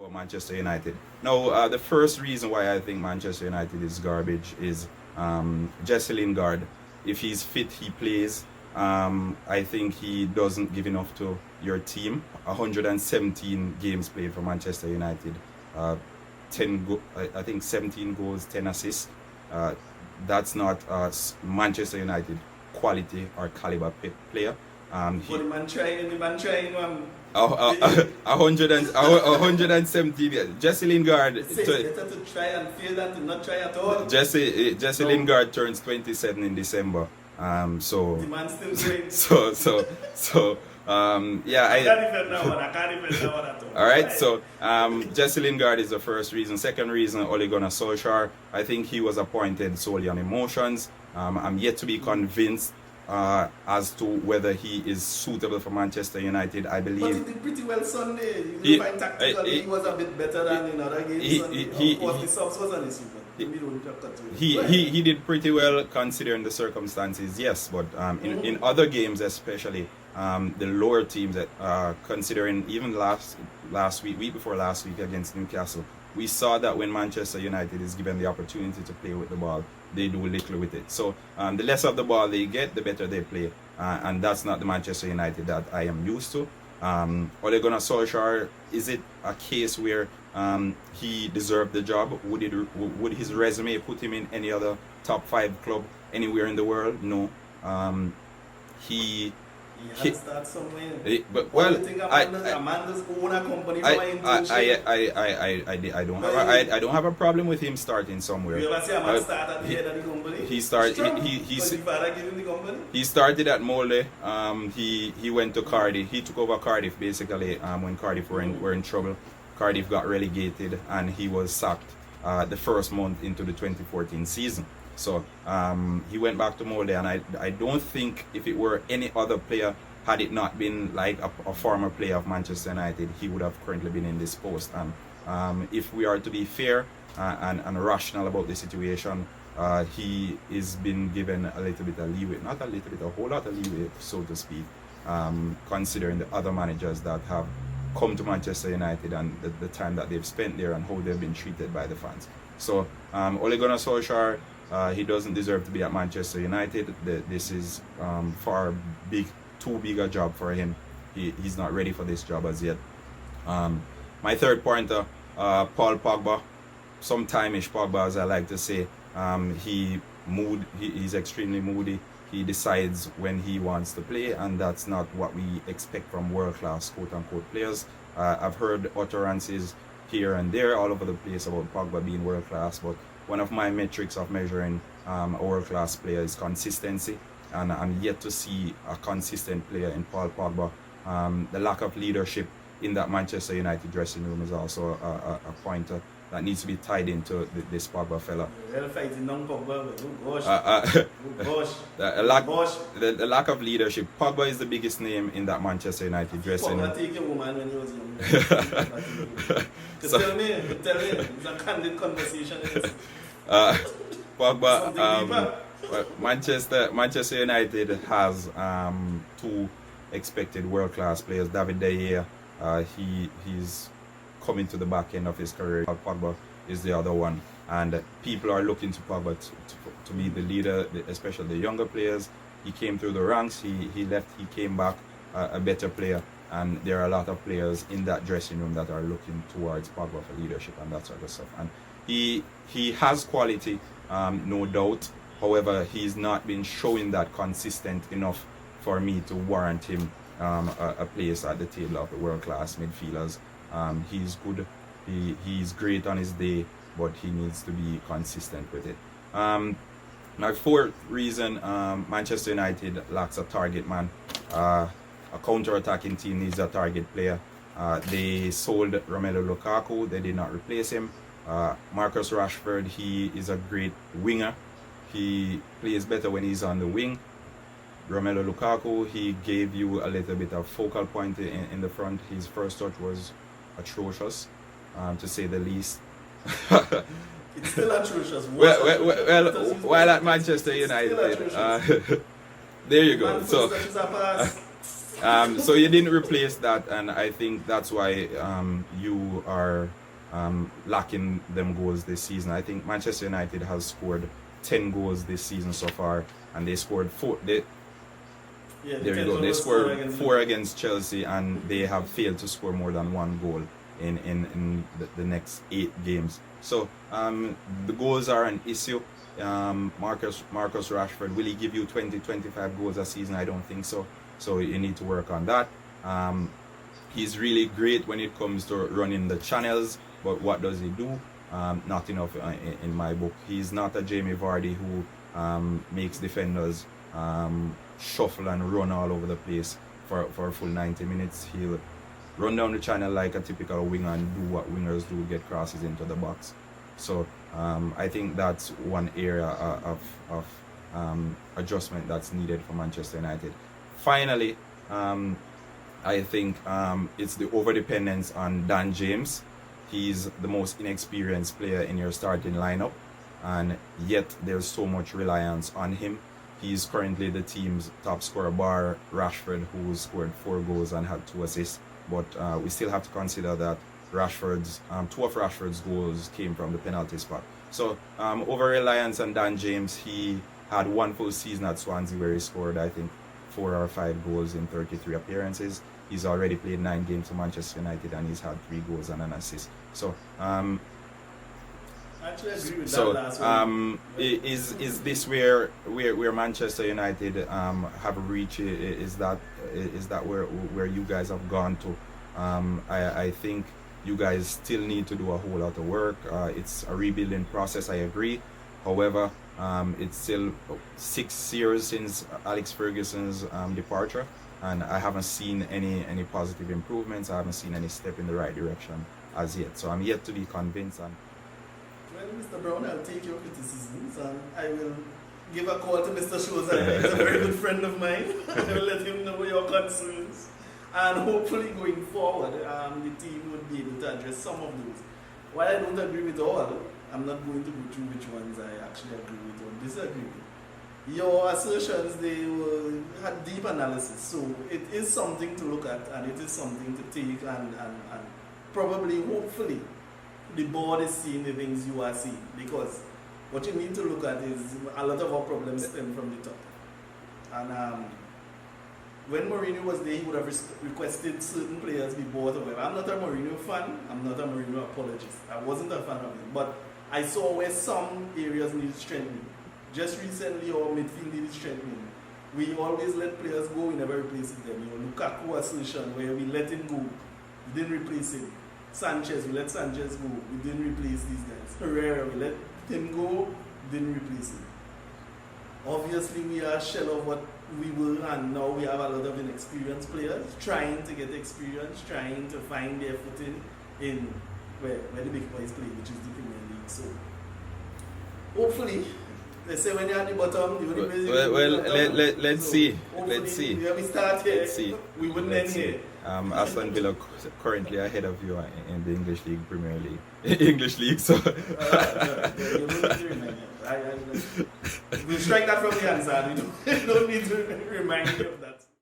about Manchester United. Now, the first reason why I think Manchester United is garbage is Jesse Lingard. If he's fit, he plays. I think he doesn't give enough to your team. 117 games played for Manchester United. I think 17 goals, 10 assists. That's not Manchester United quality or caliber player. But the man trying, 117. Jesse Lingard. It says better to try and fail than to not try at all. Jesse Lingard turns 27 in December. So the man still playing. Yeah, I can't even know one at all. All right, so Jesse Lingard is the first reason. Second reason, Ole Gunnar Solskjaer. I think he was appointed solely on emotions. I'm yet to be convinced as to whether he is suitable for Manchester United. I believe. But he did pretty well Sunday. You find tactically he was a bit better than in other games. Of course, the subs was on his super. He did pretty well considering the circumstances, yes, but in other games especially, the lower teams that considering even last week before last week against Newcastle, we saw that when Manchester United is given the opportunity to play with the ball, they do little with it. So the less of the ball they get, the better they play, and that's not the Manchester United that I am used to. Ole Gunnar Solskjaer, is it a case where he deserved the job? Would his resume put him in any other top 5 club anywhere in the world? No. He had to start somewhere. But well, Amanda's own a company for I don't have a problem with him starting somewhere. You ever see Amanda start at the head of the company? He started. He started at Molde. He went to Cardiff. He took over Cardiff basically when Cardiff were in trouble. Cardiff got relegated and he was sacked the first month into the 2014 season. So he went back to Molde, and I don't think if it were any other player, had it not been like a former player of Manchester United, he would have currently been in this post. And if we are to be fair and rational about the situation, he is been given a little bit of leeway, not a little bit, a whole lot of leeway, so to speak, considering the other managers that have come to Manchester United and the time that they've spent there and how they've been treated by the fans. So Ole Gunnar Solskjaer, he doesn't deserve to be at Manchester United. This is too big a job for him. He's not ready for this job as yet. My third pointer, Paul Pogba, sometime-ish Pogba, as I like to say. He's extremely moody. He decides when he wants to play, and that's not what we expect from world-class quote-unquote players. I've heard utterances here and there all over the place about Pogba being world-class, but one of my metrics of measuring a world-class player is consistency, and I'm yet to see a consistent player in Paul Pogba. The lack of leadership in that Manchester United dressing room is also a pointer that needs to be tied into this Pogba fella. The lack of leadership. Pogba is the biggest name in that Manchester United dressing room. Pogba take your woman when he was young. Tell me, it's a candid conversation. Pogba, Manchester United has 2 expected world-class players. David De Gea, he's coming to the back end of his career. Pogba is the other one, and people are looking to Pogba to be the leader, especially the younger players. He came through the ranks, he left, he came back a better player, and there are a lot of players in that dressing room that are looking towards Pogba for leadership and that sort of stuff. And he has quality, no doubt. However, he's not been showing that consistent enough for me to warrant him a place at the table of the world-class midfielders. He's good, he's great on his day, but he needs to be consistent with it. My fourth reason, Manchester United lacks a target man. A counter-attacking team needs a target player. They sold Romelu Lukaku, they did not replace him. Marcus Rashford, he is a great winger. He plays better when he's on the wing. Romelu Lukaku, he gave you a little bit of focal point in the front. His first touch was atrocious, to say the least. It's still atrocious. Well, while at Manchester United, there you go. So So you didn't replace that, and I think that's why you are lacking them goals this season. I think Manchester United has scored 10 goals this season so far, and they scored 4. There you go. They scored 4 against Chelsea, and they have failed to score more than 1 goal in the next 8 games. So the goals are an issue. Marcus Rashford, will he give you 20-25 goals a season? I don't think so. So you need to work on that. He's really great when it comes to running the channels, but what does he do? Not enough in my book. He's not a Jamie Vardy who makes defenders shuffle and run all over the place for a full 90 minutes. He'll run down the channel like a typical winger and do what wingers do, get crosses into the box. So I think that's one area of adjustment that's needed for Manchester United. Finally, I think it's the overdependence on Dan James. He's the most inexperienced player in your starting lineup, and yet there's so much reliance on him. He's currently the team's top scorer, bar Rashford, who scored 4 goals and had 2 assists. But we still have to consider that Rashford's 2 of Rashford's goals came from the penalty spot. So over reliance on Dan James, he had 1 full season at Swansea where he scored, I think, 4 or 5 goals in 33 appearances. He's already played 9 games for Manchester United, and he's had 3 goals and an assist. So I actually agree with that last one. Is this where Manchester United have reached? Is that where you guys have gone to? I think you guys still need to do a whole lot of work. It's a rebuilding process, I agree. However, it's still 6 years since Alex Ferguson's departure, and I haven't seen any positive improvements. I haven't seen any step in the right direction as yet. So I'm yet to be convinced. Well, Mr. Brown, I'll take your criticisms, and I will give a call to Mr. Shoza. He's a very good friend of mine. I will let him know your concerns, and hopefully going forward, the team would be able to address some of those. While I don't agree with all, I'm not going to go through which ones I actually agree with or disagree with. Your assertions, they had deep analysis, so it is something to look at, and it is something to take, and probably, hopefully, the board is seeing the things you are seeing, because what you need to look at is a lot of our problems stem from the top. And when Mourinho was there, he would have requested certain players be bought away. I'm not a Mourinho fan, I'm not a Mourinho apologist. I wasn't a fan of him, but I saw where some areas needed strengthening. Just recently, our midfield needed strengthening. We always let players go, we never replace them. Lukaku assertion, where we let him go, we didn't replace him. Sanchez, we let Sanchez go, we didn't replace these guys. Herrera, we let him go, didn't replace him. Obviously, we are a shell of what we were, and now we have a lot of inexperienced players trying to get experience, trying to find their footing in where the big boys play, which is the Premier League. So, hopefully, they say when you're at the bottom, you're let's see. Let's see. Where we start here, we wouldn't end here. Aston Villa currently ahead of you in the English League, Premier League. English League, so. You don't need to remind me. We'll strike that from the answer. We don't need to remind you of that.